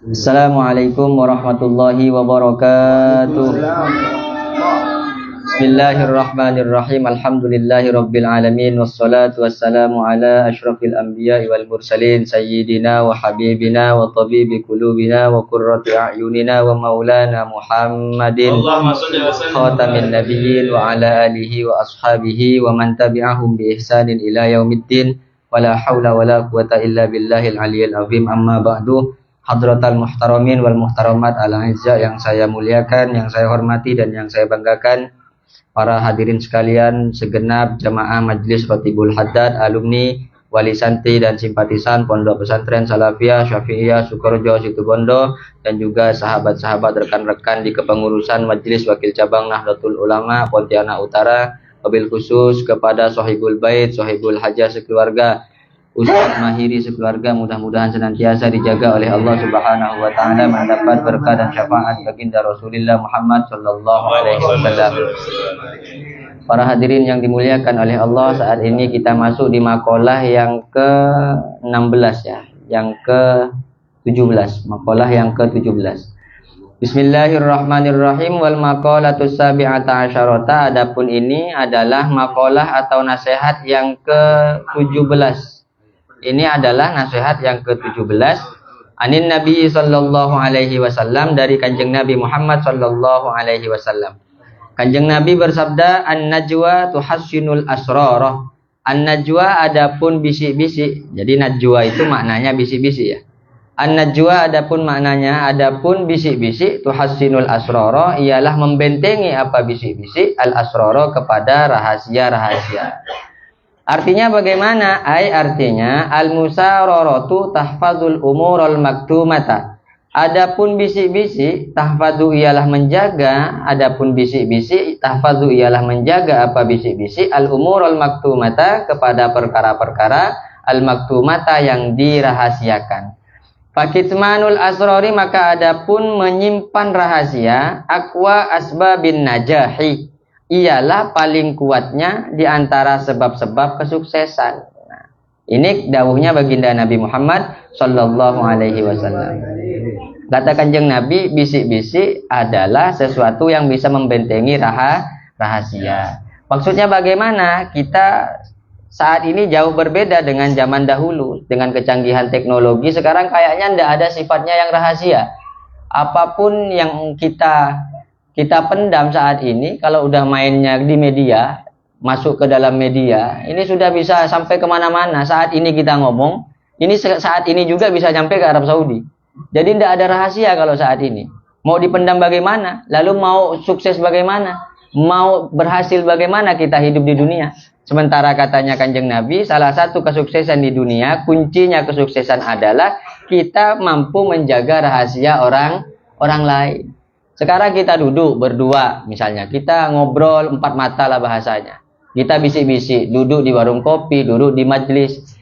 Assalamualaikum warahmatullahi wabarakatuh. Bismillahirrahmanirrahim. Alhamdulillahi rabbil alamin. Wassalatu wassalamu ala ashrafil anbiya'i wal mursalin sayyidina wa habibina wa tabibi qulubina wa qurrati a'yunina wa maulana Muhammadin khatamin nabiyyin wa ala alihi wa ashabihi wa man tabi'ahum bi ihsanin ila yaumiddin. Wala haula wala quwata illa billahil aliyyil azim. Amma ba'du. Hadratal muhtaramin wal muhtaramat al-aizza yang saya muliakan, yang saya hormati dan yang saya banggakan, para hadirin sekalian, segenap jamaah Majelis Ratibul Haddad, alumni, wali santri dan simpatisan Pondok Pesantren Salafiyah Syafi'iyah Sukorejo Situbondo, dan juga sahabat-sahabat rekan-rekan di kepengurusan Majelis Wakil Cabang Nahdlatul Ulama Pontianak Utara, wabil khusus kepada Sohibul Bait, Sohibul Hajah sekeluarga, Ustaz Mahiri sekeluarga, mudah-mudahan senantiasa dijaga oleh Allah Subhanahu wa taala, mendapat berkah dan syafaat baginda Rasulullah Muhammad sallallahu alaihi wasallam. Para hadirin yang dimuliakan oleh Allah, saat ini kita masuk di maqalah yang ke-16 ya, yang ke-17, maqalah yang ke-17. Bismillahirrahmanirrahim. Wal maqalatus sabi'ata asyarata. Adapun ini adalah maqalah atau nasihat yang ke-17. Ini adalah nasihat yang ke-17 anin Nabi sallallahu alaihi wasallam, dari Kanjeng Nabi Muhammad sallallahu alaihi wasallam. Kanjeng Nabi bersabda, an-najwa tuhassinul asrarah. An-najwa adapun bisik-bisik. Jadi najwa itu maknanya bisik-bisik ya. An-najwa adapun maknanya adapun bisik-bisik, tuhassinul asrarah ialah membentengi apa bisik-bisik, al-asrarah kepada rahasia-rahasia. Artinya bagaimana? Artinya al-musararatu tahfazul umurul maktumata. Adapun bisik-bisik, tahfazu ialah menjaga, adapun bisik-bisik, tahfazu ialah menjaga apa bisik-bisik, al-umurul maktumata kepada perkara-perkara al-maktumata yang dirahasiakan. Fakitmanul asrori, maka adapun menyimpan rahasia, aqwa asbabin najahi, ialah paling kuatnya di antara sebab-sebab kesuksesan. Nah, ini dawuhnya baginda Nabi Muhammad sallallahu alaihi wasallam. Kata Kanjeng Nabi, bisik-bisik adalah sesuatu yang bisa membentengi rahasia. Maksudnya bagaimana? Kita saat ini jauh berbeda dengan zaman dahulu. Dengan kecanggihan teknologi sekarang kayaknya tidak ada sifatnya yang rahasia. Apapun yang kita pendam saat ini, kalau udah mainnya di media, masuk ke dalam media, ini sudah bisa sampai kemana-mana. Saat ini kita ngomong, ini saat ini juga bisa sampai ke Arab Saudi. Jadi tidak ada rahasia kalau saat ini. Mau dipendam bagaimana? Lalu mau sukses bagaimana? Mau berhasil bagaimana kita hidup di dunia? Sementara katanya Kanjeng Nabi, salah satu kesuksesan di dunia, kuncinya kesuksesan adalah kita mampu menjaga rahasia orang lain. Sekarang kita duduk berdua, misalnya kita ngobrol empat mata lah bahasanya. Kita bisik-bisik, duduk di warung kopi, duduk di majelis.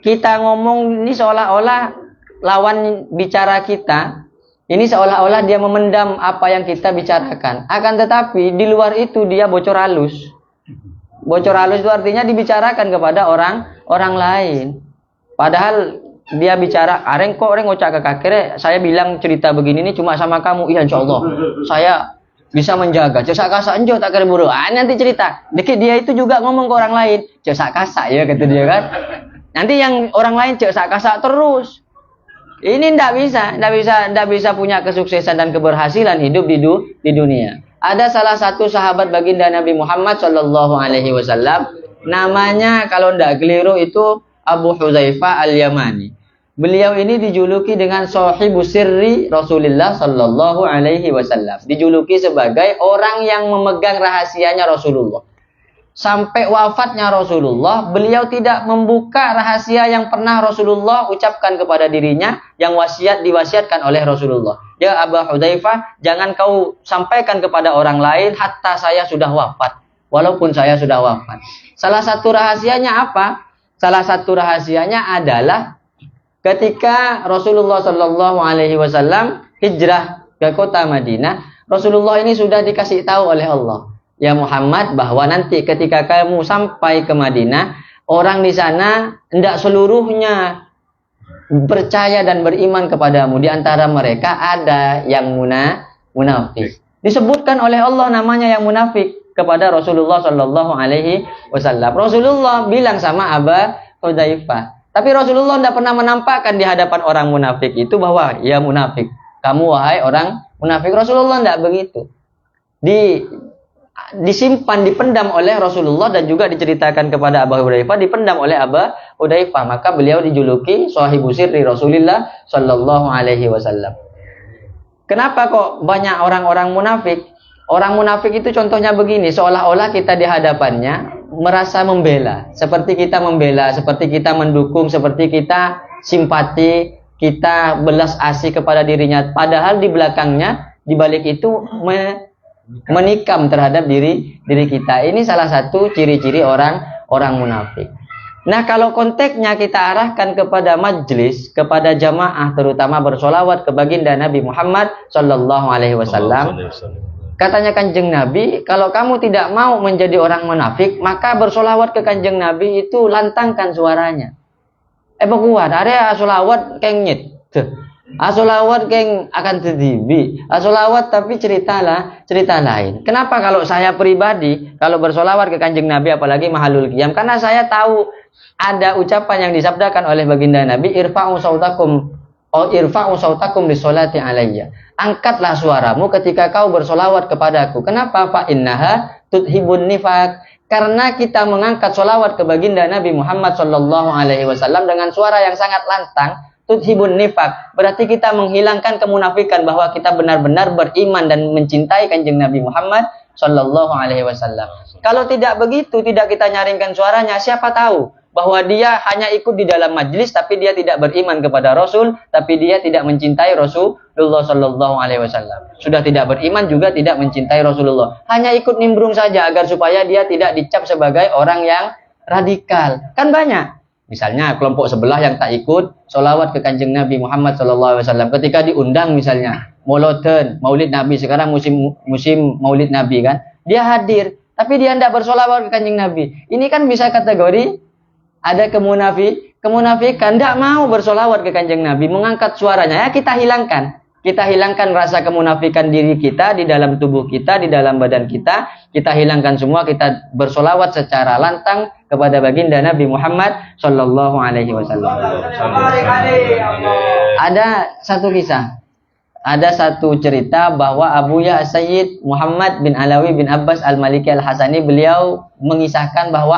Kita ngomong ini seolah-olah lawan bicara kita, ini seolah-olah dia memendam apa yang kita bicarakan. Akan tetapi di luar itu dia bocor halus. Bocor halus itu artinya dibicarakan kepada orang lain. Padahal dia bicara, orang ngocak ke kakek, saya bilang cerita begini ini cuma sama kamu. Iya insyaallah saya bisa menjaga. Cesak kasak enjo tak kira buru. Nanti cerita. Dikit dia itu juga ngomong ke orang lain. Cesak kasak ya kata dia kan. Nanti yang orang lain cesak kasak terus. Ini ndak bisa punya kesuksesan dan keberhasilan hidup di dunia. Ada salah satu sahabat baginda Nabi Muhammad sallallahu alaihi wasallam, namanya kalau ndak keliru itu Abu Hudzaifah Al-Yamani. Beliau ini dijuluki dengan sahibu sirri Rasulullah sallallahu alaihi wasallam. Dijuluki sebagai orang yang memegang rahasianya Rasulullah. Sampai wafatnya Rasulullah, beliau tidak membuka rahasia yang pernah Rasulullah ucapkan kepada dirinya, yang diwasiatkan oleh Rasulullah. Ya Abu Hudzaifah, jangan kau sampaikan kepada orang lain hatta saya sudah wafat. Walaupun saya sudah wafat. Salah satu rahasianya apa? Salah satu rahasianya adalah ketika Rasulullah Shallallahu Alaihi Wasallam hijrah ke kota Madinah, Rasulullah ini sudah dikasih tahu oleh Allah, ya Muhammad, bahwa nanti ketika kamu sampai ke Madinah, orang di sana tidak seluruhnya percaya dan beriman kepadamu. Di antara mereka ada yang munafik. Disebutkan oleh Allah namanya yang munafik kepada Rasulullah Shallallahu Alaihi Wasallam. Rasulullah bilang sama Aba Hudzaifah. Tapi Rasulullah tidak pernah menampakkan di hadapan orang munafik itu bahwa ya munafik. Kamu wahai orang munafik. Rasulullah tidak begitu. Disimpan, dipendam oleh Rasulullah dan juga diceritakan kepada Abu Hudzaifah, dipendam oleh Abu Hudzaifah. Maka beliau dijuluki sahibu sirri Rasulullah Shallallahu Alaihi Wasallam. Kenapa kok banyak orang-orang munafik? Orang munafik itu contohnya begini, seolah-olah kita di hadapannya merasa membela, seperti kita membela, seperti kita mendukung, seperti kita simpati, kita belas asih kepada dirinya. Padahal di belakangnya, di balik itu menikam terhadap diri kita. Ini salah satu ciri-ciri orang munafik. Nah, kalau konteksnya kita arahkan kepada majlis, kepada jamaah, terutama bersolawat ke baginda Nabi Muhammad Sallallahu Alaihi Wasallam, katanya Kanjeng Nabi, kalau kamu tidak mau menjadi orang munafik, maka bersolawat ke Kanjeng Nabi itu lantangkan suaranya. Kuat, ada solawat kengit. Asolawat keng akan terdibi. Asolawat tapi cerita lain. Kenapa kalau saya pribadi kalau bersolawat ke Kanjeng Nabi apalagi mahalul qiyam? Karena saya tahu ada ucapan yang disabdakan oleh baginda Nabi, irfa'u sautakum bisolati alayya. Angkatlah suaramu ketika kau bersolawat kepadaku. Kenapa? Fa innaha tudhibun nifaq. Karena kita mengangkat solawat ke baginda Nabi Muhammad Sallallahu Alaihi Wasallam dengan suara yang sangat lantang, tudhibun nifaq, berarti kita menghilangkan kemunafikan bahwa kita benar-benar beriman dan mencintai Kanjeng Nabi Muhammad Sallallahu Alaihi Wasallam. Kalau tidak begitu, tidak kita nyaringkan suaranya, siapa tahu bahwa dia hanya ikut di dalam majlis, tapi dia tidak beriman kepada Rasul, tapi dia tidak mencintai Rasulullah Sallallahu Alaihi Wasallam. Sudah tidak beriman juga tidak mencintai Rasulullah. Hanya ikut nimbrung saja agar supaya dia tidak dicap sebagai orang yang radikal. Kan banyak. Misalnya kelompok sebelah yang tak ikut solawat ke Kanjeng Nabi Muhammad SAW. Ketika diundang misalnya Moloten, Maulid Nabi, sekarang musim Maulid Nabi kan, dia hadir, tapi dia tidak bersolawat ke Kanjeng Nabi. Ini kan bisa kategori ada kemunafikan, tidak mau bersolawat ke Kanjeng Nabi, mengangkat suaranya. Ya kita hilangkan rasa kemunafikan diri kita di dalam tubuh kita, di dalam badan kita. Kita hilangkan semua, kita bersolawat secara lantang kepada baginda Nabi Muhammad Sallallahu Alaihi Wasallam. Ada satu kisah, ada satu cerita bahwa Abu Ya Sayyid Muhammad bin Alawi bin Abbas Al-Maliki Al-Hasani, beliau mengisahkan bahwa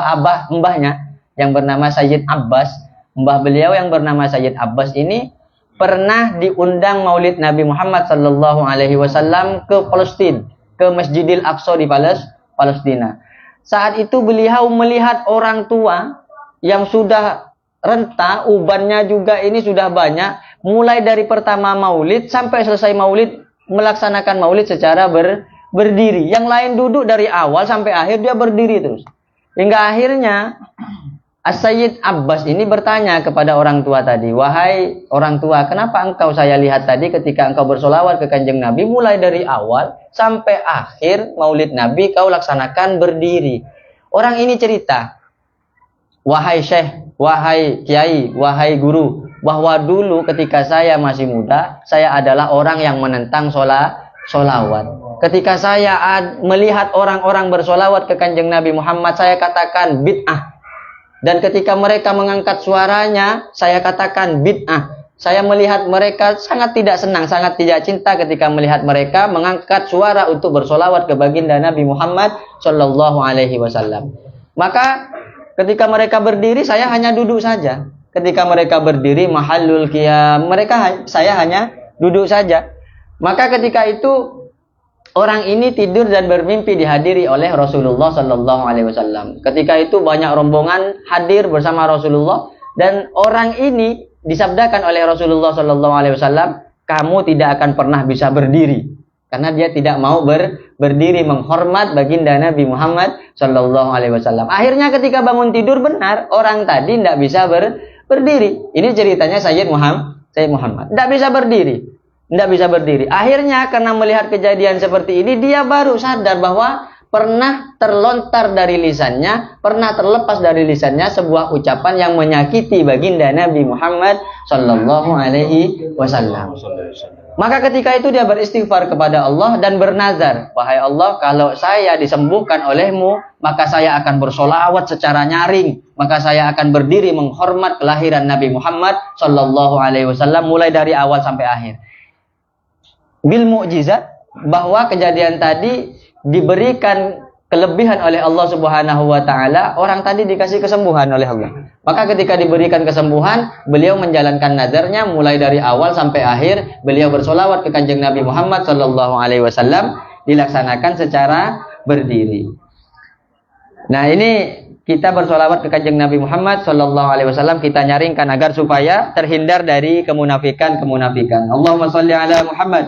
mbahnya yang bernama Sayyid Abbas, mbah beliau yang bernama Sayyid Abbas ini pernah diundang Maulid Nabi Muhammad Sallallahu Alaihi Wasallam ke Palestina, ke Masjidil Aqsa di Palestina. Saat itu beliau melihat orang tua yang sudah renta, ubannya juga ini sudah banyak, mulai dari pertama Maulid sampai selesai Maulid, melaksanakan Maulid secara berdiri. Yang lain duduk dari awal sampai akhir, dia berdiri terus. Hingga akhirnya As-Sayyid Abbas ini bertanya kepada orang tua tadi, wahai orang tua, kenapa engkau saya lihat tadi ketika engkau bersolawat ke Kanjeng Nabi, mulai dari awal sampai akhir Maulid Nabi kau laksanakan berdiri. Orang ini cerita, wahai syekh, wahai kiai, wahai guru, bahwa dulu ketika saya masih muda, saya adalah orang yang menentang solawat. Ketika saya melihat orang-orang bersolawat ke Kanjeng Nabi Muhammad, saya katakan bid'ah. Dan ketika mereka mengangkat suaranya, saya katakan bid'ah. Saya melihat mereka sangat tidak senang, sangat tidak cinta ketika melihat mereka mengangkat suara untuk bersolawat ke baginda Nabi Muhammad Sallallahu Alaihi Wasallam. Maka ketika mereka berdiri, saya hanya duduk saja. Ketika mereka berdiri, mahallul qiyam, saya hanya duduk saja. Maka ketika itu orang ini tidur dan bermimpi dihadiri oleh Rasulullah Sallallahu Alaihi Wasallam. Ketika itu banyak rombongan hadir bersama Rasulullah dan orang ini disabdakan oleh Rasulullah Sallallahu Alaihi Wasallam, kamu tidak akan pernah bisa berdiri, karena dia tidak mau berdiri menghormat baginda Nabi Muhammad Sallallahu Alaihi Wasallam. Akhirnya ketika bangun tidur benar, orang tadi tidak bisa berdiri. Ini ceritanya Sayyid Muhammad, tidak bisa berdiri. Akhirnya karena melihat kejadian seperti ini, dia baru sadar bahwa pernah terlontar dari lisannya, pernah terlepas dari lisannya sebuah ucapan yang menyakiti baginda Nabi Muhammad sallallahu alaihi wasallam. Maka ketika itu dia beristighfar kepada Allah dan bernazar, wahai Allah, kalau saya disembuhkan olehmu, maka saya akan bersolawat secara nyaring, maka saya akan berdiri menghormat kelahiran Nabi Muhammad sallallahu alaihi wasallam mulai dari awal sampai akhir. Bil mu'jizat, bahwa kejadian tadi diberikan kelebihan oleh Allah Subhanahu wa taala, orang tadi dikasih kesembuhan oleh Allah. Maka ketika diberikan kesembuhan, beliau menjalankan nazarnya mulai dari awal sampai akhir, beliau bersolawat ke Kanjeng Nabi Muhammad sallallahu alaihi wasallam, dilaksanakan secara berdiri. Nah, ini kita bersolawat ke Kanjeng Nabi Muhammad sallallahu alaihi wasallam, kita nyaringkan agar supaya terhindar dari kemunafikan. Allahumma shalli ala Muhammad.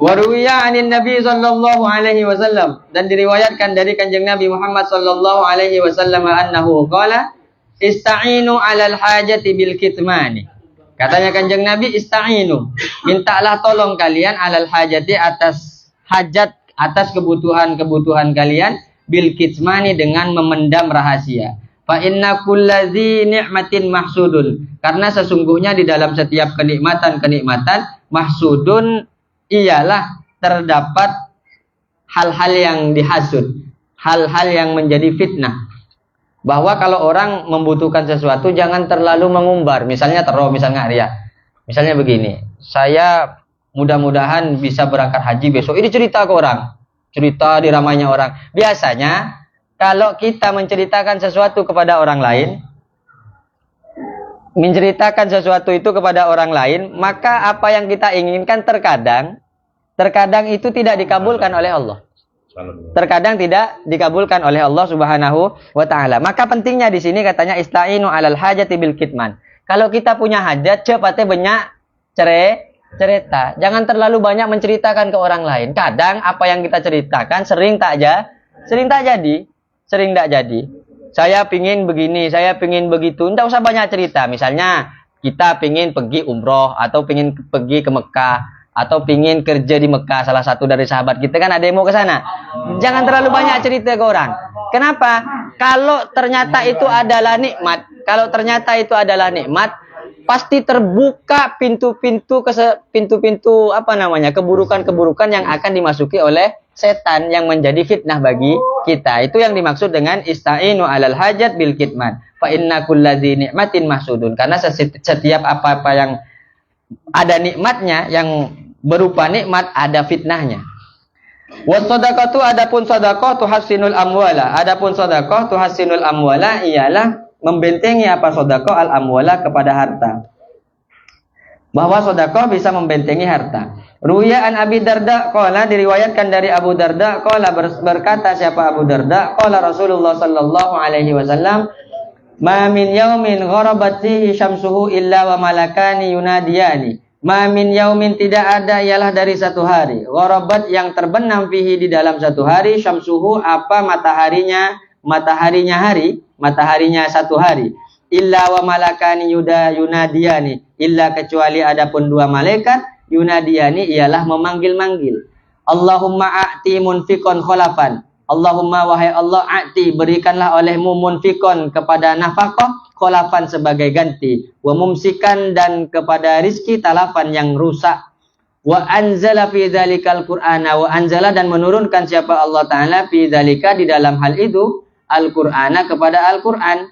Waruwiya anin Nabi sallallahu alaihi wasallam, dan diriwayatkan dari Kanjeng Nabi Muhammad sallallahu alaihi wasallam annahu qala ista'inu 'alal hajati bil kitmani. Katanya Kanjeng Nabi, ista'inu, mintalah tolong kalian 'alal hajati, atas hajat, atas kebutuhan kalian, bil kitmani, dengan memendam rahasia. Fa inna kulladzi ni'matin mahsudun, karena sesungguhnya di dalam setiap kenikmatan mahsudun, ialah terdapat hal-hal yang dihasud, hal-hal yang menjadi fitnah. Bahwa kalau orang membutuhkan sesuatu, jangan terlalu mengumbar. Misalnya misalnya ria. Misalnya begini, saya mudah-mudahan bisa berangkat haji besok. Ini cerita ke orang, cerita di ramainya orang. Biasanya kalau kita menceritakan sesuatu kepada orang lain, menceritakan sesuatu itu kepada orang lain, maka apa yang kita inginkan terkadang itu tidak dikabulkan oleh Allah. Terkadang tidak dikabulkan oleh Allah Subhanahu wa taala. Maka pentingnya di sini katanya ista'inu 'alal hajati bil kitman. Kalau kita punya hajat, cepatnya banyak cerita. Jangan terlalu banyak menceritakan ke orang lain. Kadang apa yang kita ceritakan sering tak jadi. Saya pingin begini, saya pingin begitu. Tidak usah banyak cerita. Misalnya kita pingin pergi umroh, atau pingin pergi ke Mekah, atau pingin kerja di Mekah. Salah satu dari sahabat kita kan ada yang mau ke sana. Jangan terlalu banyak cerita ke orang. Kenapa? Kalau ternyata itu adalah nikmat, pasti terbuka pintu-pintu keburukan-keburukan yang akan dimasuki oleh setan yang menjadi fitnah bagi kita. Itu yang dimaksud dengan ista'inu 'alal hajat bil kitman. Fa inna kulladzi ni'matin mahsudun. Karena setiap apa-apa yang ada nikmatnya, yang berupa nikmat, ada fitnahnya. Was shadaqatu, adapun sedekah tuhassinul amwala. Adapun sedekah tuhassinul amwala ialah membentengi apa sedekah al amwala kepada harta. Bahwa sedekah bisa membentengi harta. Ruya an Abi Darda qala, diriwayatkan dari Abu Darda qala, berkata siapa Abu Darda, qala Rasulullah sallallahu alaihi wasallam, ma min yaumin gharabat fihi syamsuhu illa wa malakani yunadiyani. Ma min yaumin, tidak ada ialah dari satu hari, gharabat yang terbenam fihi di dalam satu hari, syamsuhu apa mataharinya satu hari, illa wa malakani yunadiyani, illa kecuali adapun dua malaikat, yunadiyani ialah memanggil-manggil. Allahumma a'ti munfikon kholafan. Allahumma wahai Allah, a'ti berikanlah olehmu munfikon kepada nafkah, kholafan sebagai ganti, wa mumsikan dan kepada rizki talafan yang rusak. Wa anzala fi dzalikal qur'ana, wa anzala dan menurunkan siapa Allah taala fi dzalika di dalam hal itu al-Qur'ana kepada Al-Qur'an.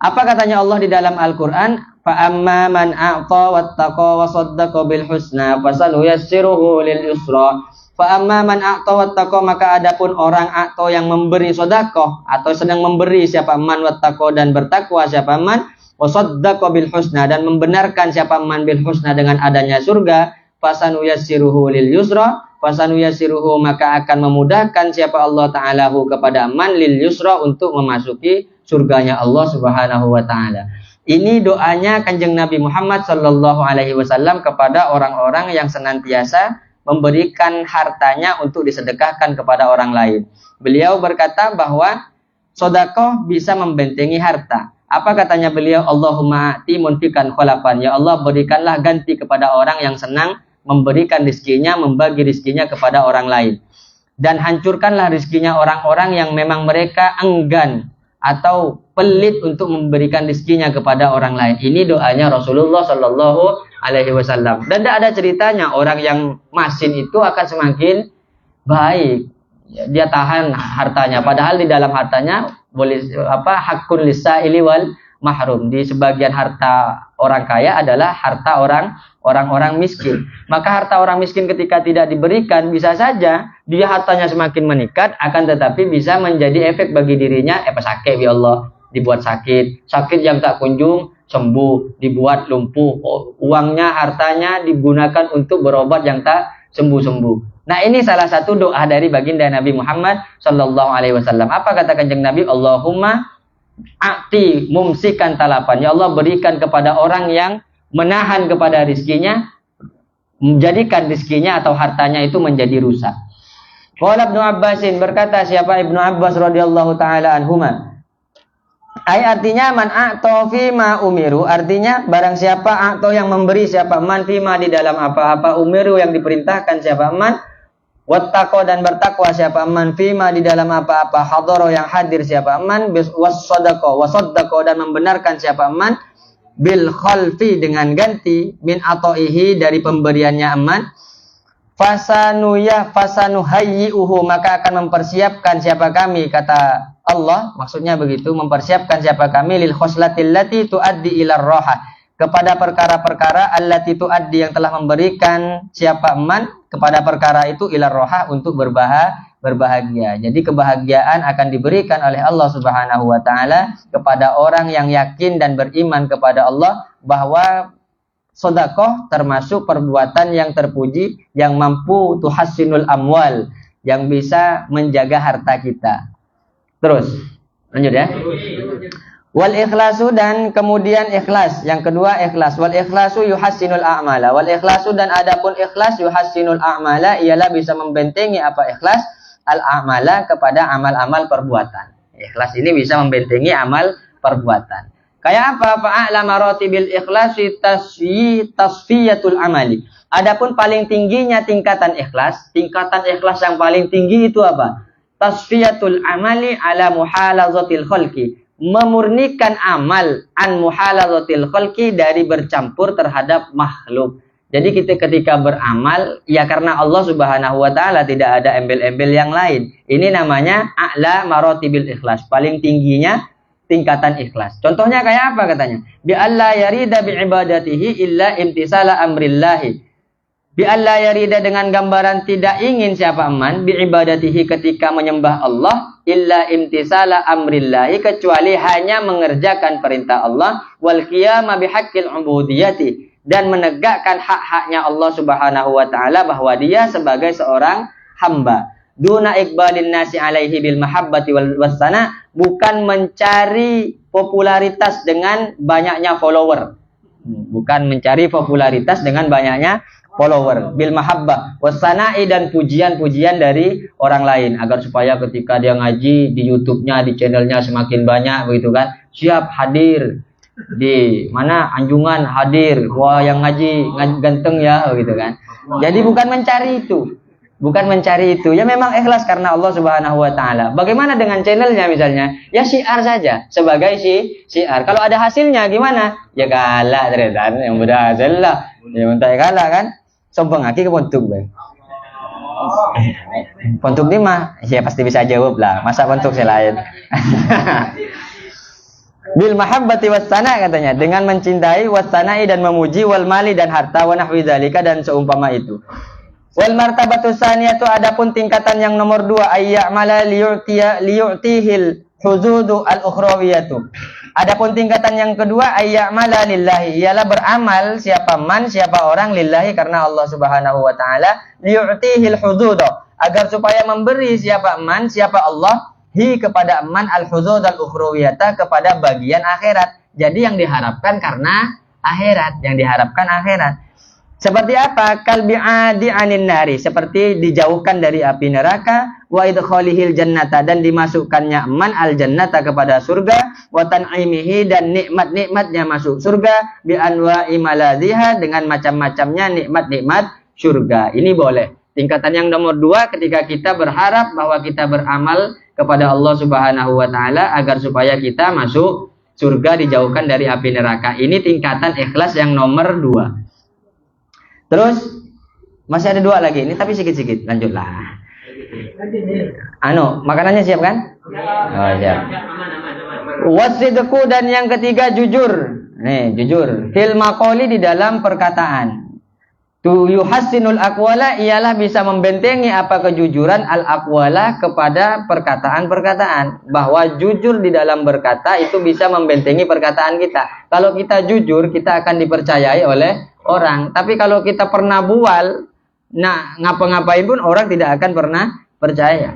Apa katanya Allah di dalam Al-Qur'an? Fa amma man a'ta wattaqa wa saddaqa bil husna fasanuyassiruhu lil yusra. Fa amma man a'ta wattaqa, maka adapun orang a'ta yang memberi sedekah atau sedang memberi siapa man wattaqa dan bertakwa siapa man, wa saddaqa bil husna dan membenarkan siapa man bil husna dengan adanya surga, fasanuyassiruhu lil yusra, fasanuyassiruhu maka akan memudahkan siapa Allah taala kepada man lil yusra untuk memasuki surganya Allah Subhanahu wa taala. Ini doanya Kanjeng Nabi Muhammad sallallahu alaihi wasallam kepada orang-orang yang senantiasa memberikan hartanya untuk disedekahkan kepada orang lain. Beliau berkata bahwa sedekah bisa membentengi harta. Apa katanya beliau? Allahumma a'ti munfikan kholafan. Ya Allah, berikanlah ganti kepada orang yang senang memberikan rizkinya, membagi rizkinya kepada orang lain. Dan hancurkanlah rizkinya orang-orang yang memang mereka enggan atau pelit untuk memberikan rizkinya kepada orang lain. Ini doanya Rasulullah Shallallahu Alaihi Wasallam. Dan tidak ada ceritanya orang yang masin itu akan semakin baik. Dia tahan hartanya, padahal di dalam hartanya boleh hakun lisaili wal mahrum. Di sebagian harta orang kaya adalah harta orang-orang miskin. Maka harta orang miskin ketika tidak diberikan, bisa saja dia hartanya semakin meningkat, akan tetapi bisa menjadi efek bagi dirinya sakit ya Allah, dibuat sakit yang tak kunjung sembuh, dibuat lumpuh, uangnya, hartanya digunakan untuk berobat yang tak sembuh-sembuh. Nah, ini salah satu doa dari baginda Nabi Muhammad Sallallahu Alaihi Wasallam. Apa kata kanjeng Nabi? Allahumma a'ti mumsikan talapan. Ya Allah, berikan kepada orang yang menahan kepada rizkinya, menjadikan rizkinya atau hartanya itu menjadi rusak. Qala Ibnu Abbasin, berkata siapa Ibnu Abbas radhiyallahu taala anhuma. Artinya man a'ta fi ma umiru, artinya barang siapa a'ta yang memberi, siapa man fi ma di dalam apa-apa, umiru yang diperintahkan, siapa man wattaqo dan bertakwa, siapa man fima di dalam apa-apa, hadoro yang hadir, siapa man wasaddaqo dan membenarkan, siapa man bil khalfi dengan ganti min atoihi dari pemberiannya aman, fasanuhayyi'uhu maka akan mempersiapkan siapa kami, kata Allah, maksudnya begitu, mempersiapkan siapa kami lil khoslatil lati tuaddi ila roha, kepada perkara-perkara allati tuaddi yang telah memberikan siapa man kepada perkara itu ilar roha untuk berbahagia. Jadi kebahagiaan akan diberikan oleh Allah Subhanahu wa taala kepada orang yang yakin dan beriman kepada Allah, bahwa sedekah termasuk perbuatan yang terpuji yang mampu tuhassinul amwal, yang bisa menjaga harta kita. Terus lanjut ya. Wal ikhlasu dan kemudian ikhlas. Yang kedua ikhlas. Wal ikhlasu yuhassinul a'mala. Wal ikhlasu dan adapun ikhlas yuhassinul a'mala ialah bisa membentengi apa ikhlas? Al-a'mala kepada amal-amal perbuatan. Ikhlas ini bisa membentengi amal perbuatan. Kayak apa? Fa'a'la maratibil ikhlasi tasfiyatul amali. Adapun paling tingginya tingkatan ikhlas yang paling tinggi itu apa? Tasfiyatul amali ala muhalazatil khalqi. Memurnikan amal an muhalazatil khalqi dari bercampur terhadap makhluk. Jadi kita ketika beramal ya karena Allah Subhanahu wa taala, tidak ada embel-embel yang lain. Ini namanya a'la maratibil ikhlas, paling tingginya tingkatan ikhlas. Contohnya kayak apa katanya? Bi alla yarida bi ibadatihi illa imtisala amrillahi. Bi alla yarida dengan gambaran tidak ingin siapa man bi ibadatihi ketika menyembah Allah illa imtisala amrillahi, kecuali hanya mengerjakan perintah Allah, wal qiyama bihaqqil ubudiyati, dan menegakkan hak-haknya Allah Subhanahu wa taala bahwa dia sebagai seorang hamba. Duna iqbalin nasi alaihi bil mahabbati wal wasana, bukan mencari popularitas dengan banyaknya follower. Bukan mencari popularitas dengan banyaknya follower, bil mahabbah wasana'i, dan pujian-pujian dari orang lain, agar supaya ketika dia ngaji di YouTube-nya, di channelnya semakin banyak begitu kan, siap hadir di mana anjungan, hadir, wah yang ngaji ganteng ya gitu kan. Jadi bukan mencari itu, ya memang ikhlas karena Allah Subhanahu wa taala. Bagaimana dengan channelnya misalnya? Ya syiar saja, sebagai syiar. Kalau ada hasilnya gimana? Ya kalah ternyata, yang udah hasil lah. Ya minta kalah kan? Sombong aki ke pontuk bang. Pontuk ni mah, ya pasti bisa jawab lah. Masa pontuk saya lain. Bil mahabbati wassana katanya, dengan mencintai wassana'i dan memuji, wal mali dan harta, wa nahwi dzalika dan seumpama itu. Wal martabatu tsaniyatu, adapun tingkatan yang nomor 2, ayya'mala liyu'tihil huzudu al-ukhrawiyatu. Adapun tingkatan yang kedua, ayya'mala lillahi, ialah beramal siapa orang lillahi karena Allah Subhanahu wa taala, liyu'tihil huzudu, agar supaya memberi siapa Allah hi kepada man al-huzud al-ukhrawiyata, kepada bagian akhirat. Jadi yang diharapkan karena akhirat, Seperti apa? Kalbi'adi anin nari, seperti dijauhkan dari api neraka, wa idkhalihil jannata, dan dimasukkannya man al jannata kepada surga, wa tan'imihi, dan nikmat-nikmatnya masuk surga, bi anwa'i maladhiha, dengan macam-macamnya nikmat-nikmat surga. Ini boleh. Tingkatan yang nomor 2 ketika kita berharap bahwa kita beramal kepada Allah Subhanahu wa taala agar supaya kita masuk surga, dijauhkan dari api neraka. Ini tingkatan ikhlas yang nomor 2. Terus masih ada 2 lagi ini tapi sikit-sikit. Lanjutlah. Makanannya siap kan? Oh, siap. Wasidqu, dan yang ketiga jujur. Nih, jujur. Fil maqali, di dalam perkataan. Tu yuhassinul aqwala, ialah bisa membentengi apa kejujuran al aqwala kepada perkataan-perkataan. Bahwa jujur di dalam berkata itu bisa membentengi perkataan kita. Kalau kita jujur, kita akan dipercayai oleh orang. Tapi kalau kita pernah bual, nah ngapa-ngapain pun orang tidak akan pernah percaya.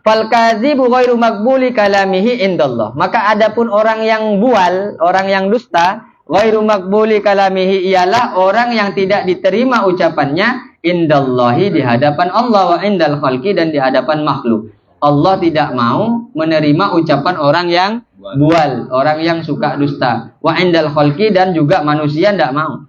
Fal kadzibu ghairu maqbuli kalamihi indallah. Maka adapun orang yang bual, orang yang dusta, ghairu maqbuli kalamihi, ialah orang yang tidak diterima ucapannya indallahi, di hadapan Allah, wa indal khalqi, dan di hadapan makhluk. Allah tidak mau menerima ucapan orang yang bual, orang yang suka dusta. Wa indal khalqi, dan juga manusia tidak mau.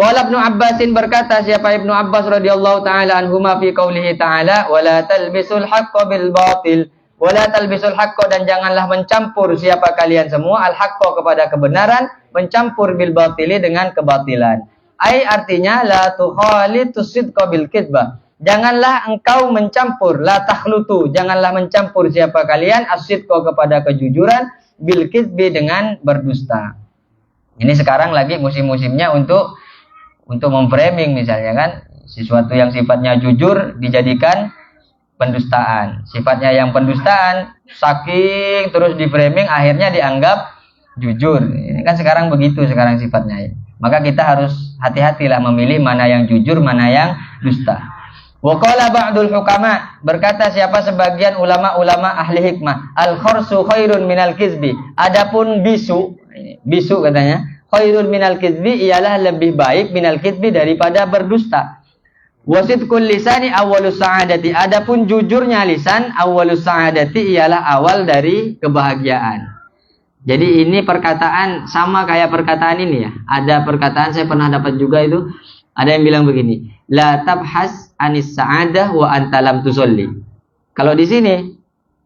Qala Ibnu Abbasin, berkata siapa Ibnu Abbas radhiyallahu taala anhuma fi qaulihi ta'ala wala talbisul haqqo bil batil wala talbisul haqqo, dan janganlah mencampur siapa kalian semua al haqqo kepada kebenaran, mencampur bil batili dengan kebatilan. Ai artinya la tukhalitus sidqa bil kitsbah, janganlah engkau mencampur, la takhlutu, janganlah mencampur siapa kalian as-sidqa kepada kejujuran, bil kitsbi dengan berdusta. Ini sekarang lagi musim-musimnya untuk memframing, misalnya kan, sesuatu yang sifatnya jujur dijadikan pendustaan. Sifatnya yang pendustaan saking terus di framing akhirnya dianggap jujur. Ini kan sekarang begitu sekarang sifatnya. Maka kita harus hati-hatilah memilih mana yang jujur, mana yang dusta. Wa qala ba'dul hukama, berkata siapa sebagian ulama-ulama ahli hikmah, al kharsu khairun minal kizbi. Adapun bisu katanya, khairun minal kizbi, ialah lebih baik minal kizbi daripada berdusta. Wasidqul lisani awwalus sa'adati, adapun jujurnya lisan awwalus sa'adati, ialah awal dari kebahagiaan. Jadi ini perkataan sama kayak perkataan ini ya. Ada perkataan saya pernah dapat juga itu, ada yang bilang begini, la tabhas anis sa'adah wa anta lam tusolli. Kalau di sini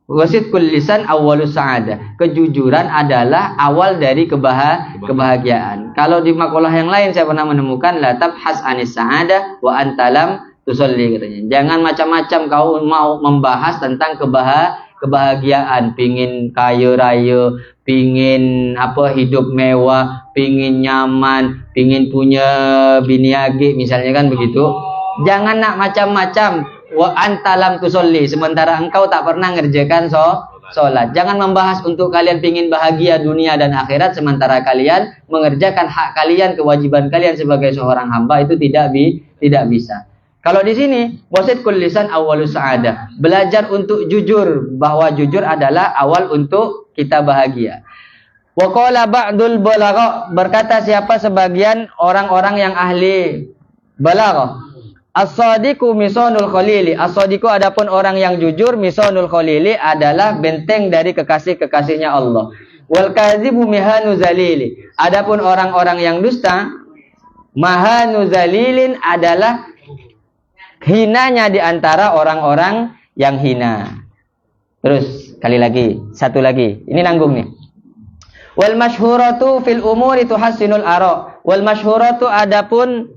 wasidqul lisan awwalus sa'adah, kejujuran adalah awal dari kebahagiaan. Kalau di makalah yang lain saya pernah menemukan la tabhas anis sa'adah wa anta lam tusolli, katanya. Jangan macam-macam kau mau membahas tentang kebahagiaan, pingin kaya raya, pingin hidup mewah, pingin nyaman, pingin punya bini agi, misalnya kan begitu. Jangan nak macam-macam. Wa antalam tusolli, sementara engkau tak pernah ngerjakan sholat. Jangan membahas untuk kalian pingin bahagia dunia dan akhirat, sementara kalian mengerjakan hak kalian, kewajiban kalian sebagai seorang hamba, itu tidak bisa. Kalau di sini wasidqul lisan awwalus sa'adah, belajar untuk jujur, bahwa jujur adalah awal untuk kita bahagia. Wa qala ba'dul balagha, berkata siapa sebagian orang-orang yang ahli balaghah, as-sadiqu misonul khalili, as-sadiqu adapun orang yang jujur, misonul khalili adalah benteng dari kekasih-kekasihnya Allah. Wal kadzibu mihanu zalili, adapun orang-orang yang dusta, mahanu zalilin adalah hinanya di antara orang-orang yang hina. Terus kali lagi, satu lagi. Ini nanggung nih. Wal masyhuratu fil umuri tuhassinul ara. Wal masyhuratu adapun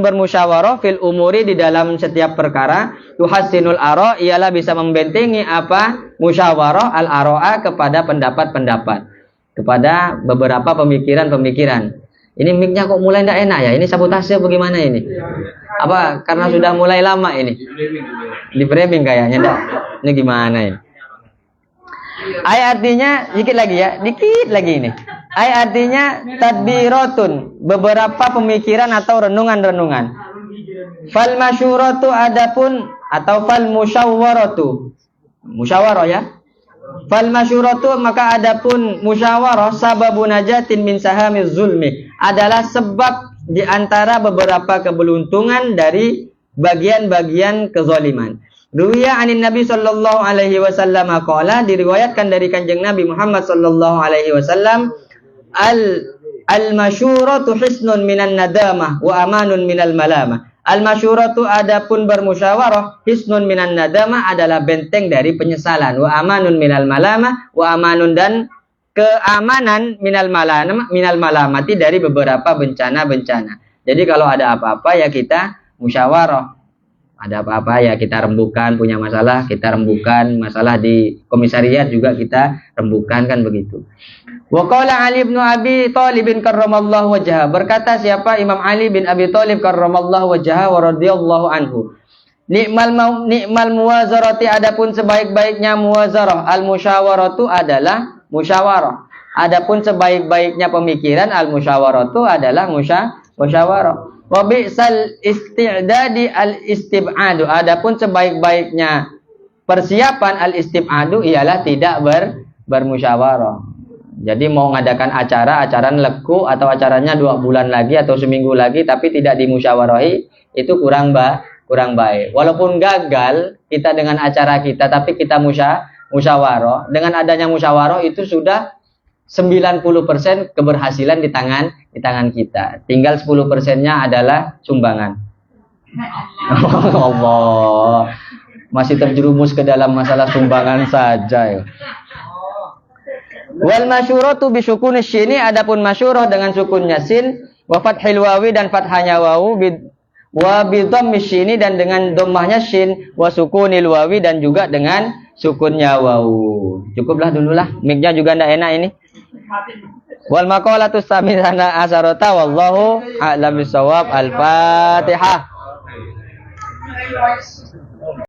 bermusyawarah fil umuri, di dalam setiap perkara, tuhassinul ara, ialah bisa membentengi apa? Musyawarah al araa, kepada pendapat-pendapat, kepada beberapa pemikiran-pemikiran. Ini mic-nya kok mulai tidak enak ya? Ini sabotase bagaimana ini? Apa karena sudah mulai lama ini? Di framing kayaknya enggak. Ini gimana ini? Artinya dikit lagi ini. Artinya tadbiratun, beberapa pemikiran atau renungan-renungan. Fal masyuratu adapun, atau fal musyawaratu. Musyawarah ya. Fal masyuratu, maka adapun musyawarah, sababun najatin min sahamiz zulmi, adalah sebab di antara beberapa keberuntungan dari bagian-bagian kezaliman. Ruwiya anin Nabi sallallahu alaihi wasallam qala, diriwayatkan dari Kanjeng Nabi Muhammad sallallahu alaihi wasallam, al Al-masyuratu hisnun minan nadamah wa amanun minal malamah. Al-masyuratu adapun bermusyawarah, hisnun minan nadamah adalah benteng dari penyesalan, wa amanun minal malamah, wa amanun dan keamanan minal malamati dari beberapa bencana-bencana. Jadi kalau ada apa-apa ya kita musyawarah. Ada apa-apa ya kita rembukan, punya masalah kita rembukan, masalah di komisariat juga kita rembukan, kan begitu. Wa qala Ali bin Abi Thalib karramallahu wajhahu, berkata siapa Imam Ali bin Abi Thalib karramallahu wajhahu wa radhiyallahu anhu, nikmal muwazarati, adapun sebaik-baiknya muwazarah, al musyawaratu adalah musyawarah. Adapun sebaik-baiknya pemikiran, al musyawaratu adalah musyawarah. Wa bi'sal isti'dadi al-istib'adu, adapun sebaik-baiknya persiapan al-istib'adu ialah tidak bermusyawarah. Jadi mau ngadakan acara leku atau acaranya 2 bulan lagi atau seminggu lagi tapi tidak dimusyawarahi, itu kurang baik. Walaupun gagal kita dengan acara kita tapi kita musyawarah, dengan adanya musyawarah itu sudah 90% keberhasilan di tangan kita. Tinggal 10%-nya adalah sumbangan. Allah. Masih terjerumus ke dalam masalah sumbangan saja ya. Wal masyuratu bi sukuni syini, adapun masyurah dengan sukunnya sin, wa fathil wawi dan fathahnya wawu, wa bi dhammi syini dan dengan dhammahnya syin, wa sukunil wawi dan juga dengan sukunnya wawu. Cukuplah dululah, mic-nya juga ndak enak ini. Wal maqalatu saminana asarata wallahu a'lam bissawab. Al-Fatihah.